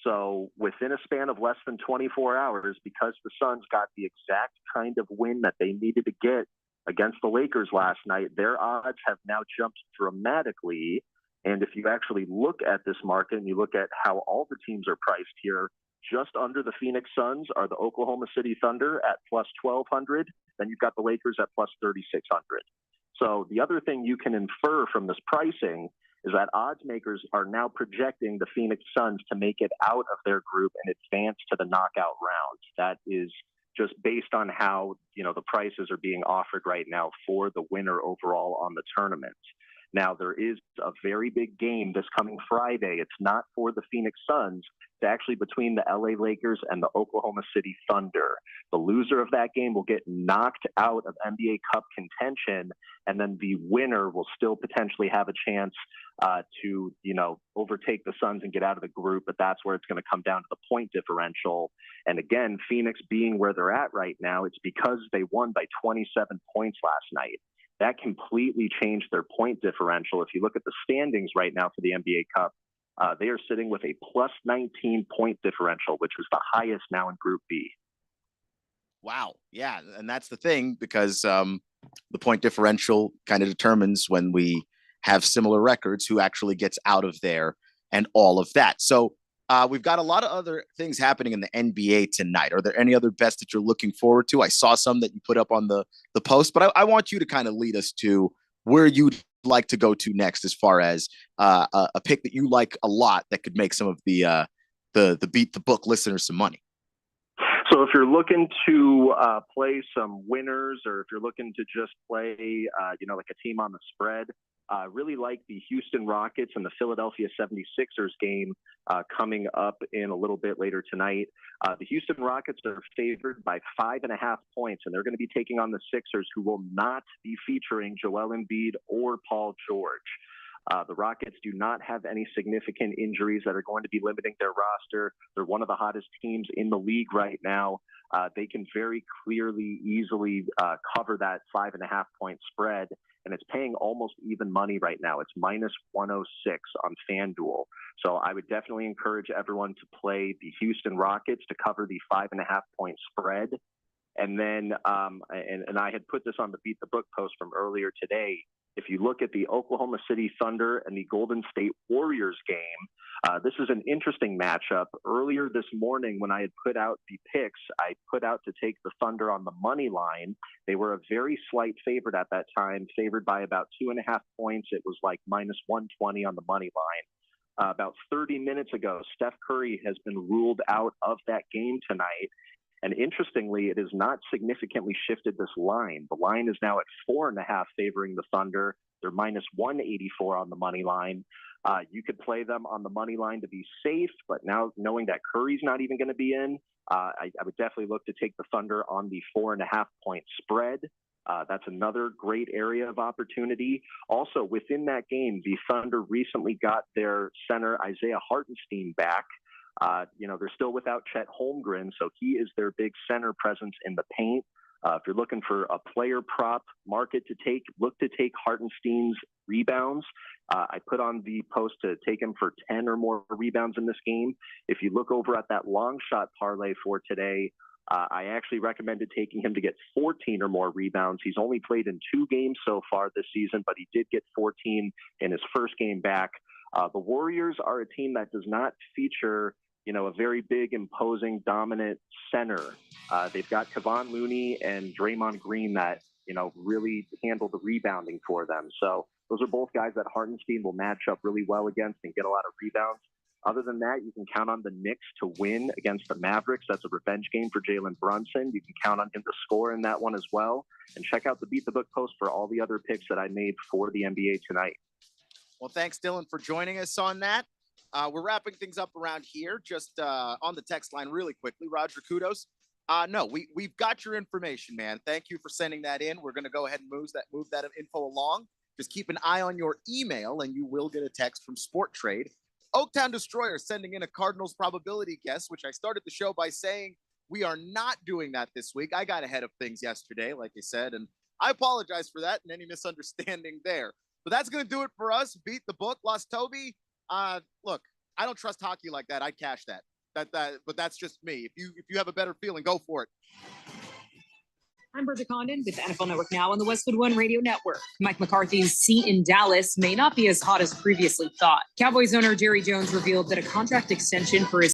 So within a span of less than 24 hours, because the Suns got the exact kind of win that they needed to get against the Lakers last night, their odds have now jumped dramatically. And if you actually look at this market and you look at how all the teams are priced here, just under the Phoenix Suns are the Oklahoma City Thunder at plus 1,200. Then you've got the Lakers at plus 3,600. So the other thing you can infer from this pricing is that odds makers are now projecting the Phoenix Suns to make it out of their group and advance to the knockout round. That is just based on how, the prices are being offered right now for the winner overall on the tournament. Now, there is a very big game this coming Friday. It's not for the Phoenix Suns. It's actually between the LA Lakers and the Oklahoma City Thunder. The loser of that game will get knocked out of NBA Cup contention, and then the winner will still potentially have a chance to, overtake the Suns and get out of the group. But that's where it's going to come down to the point differential. And again, Phoenix being where they're at right now, it's because they won by 27 points last night. That completely changed their point differential. If you look at the standings right now for the NBA Cup, they are sitting with a plus 19 point differential, which is the highest now in Group B. Wow. Yeah. And that's the thing, because the point differential kind of determines, when we have similar records, who actually gets out of there and all of that. So we've got a lot of other things happening in the NBA tonight. Are there any other bets that you're looking forward to? I saw some that you put up on the post, but I want you to kind of lead us to where you'd like to go to next, as far as a pick that you like a lot that could make some of the Beat the Book listeners some money. So if you're looking to play some winners, or if you're looking to just play, like a team on the spread, really like the Houston Rockets and the Philadelphia 76ers game coming up in a little bit later tonight. The Houston Rockets are favored by 5.5 points, and they're going to be taking on the Sixers, who will not be featuring Joel Embiid or Paul George. The Rockets do not have any significant injuries that are going to be limiting their roster. They're one of the hottest teams in the league right now. They can very clearly, easily cover that 5.5 point spread, and it's paying almost even money right now. It's minus 106 on FanDuel. So I would definitely encourage everyone to play the Houston Rockets to cover the 5.5 point spread. And then, and I had put this on the Beat the Book post from earlier today. If you look at the Oklahoma City Thunder and the Golden State Warriors game, this is an interesting matchup. Earlier this morning, when I had put out the picks, I put out to take the Thunder on the money line. They were a very slight favorite at that time, favored by about 2.5 points. It was like minus 120 on the money line. About 30 minutes ago, Steph Curry has been ruled out of that game tonight. And interestingly, it has not significantly shifted this line. The line is now at 4.5 favoring the Thunder. They're minus 184 on the money line. You could play them on the money line to be safe, but now knowing that Curry's not even going to be in, I would definitely look to take the Thunder on the 4.5 point spread. That's another great area of opportunity. Also, within that game, the Thunder recently got their center Isaiah Hartenstein back. They're still without Chet Holmgren, so he is their big center presence in the paint. If you're looking for a player prop market to take, look to take Hartenstein's rebounds. I put on the post to take him for 10 or more rebounds in this game. If you look over at that long shot parlay for today, I actually recommended taking him to get 14 or more rebounds. He's only played in 2 games so far this season, but he did get 14 in his first game back. The Warriors are a team that does not feature, a very big, imposing, dominant center. They've got Kevon Looney and Draymond Green that, really handle the rebounding for them. So those are both guys that Hartenstein will match up really well against and get a lot of rebounds. Other than that, you can count on the Knicks to win against the Mavericks. That's a revenge game for Jalen Brunson. You can count on him to score in that one as well. And check out the Beat the Book post for all the other picks that I made for the NBA tonight. Well, thanks, Dylan, for joining us on that. We're wrapping things up around here. Just on the text line really quickly. Roger Kudos. No, we've got your information, man. Thank you for sending that in. We're going to go ahead and move that info along. Just keep an eye on your email, and you will get a text from Sport Trade. Oaktown Destroyer sending in a Cardinals probability guess, which I started the show by saying we are not doing that this week. I got ahead of things yesterday, like you said, and I apologize for that and any misunderstanding there. But that's going to do it for us. Beat the Book. Lost Toby. Look, I don't trust hockey like that. I'd cash that. But that's just me. If you have a better feeling, go for it. I'm Bridget Condon with NFL Network Now on the Westwood One Radio Network. Mike McCarthy's seat in Dallas may not be as hot as previously thought. Cowboys owner Jerry Jones revealed that a contract extension for his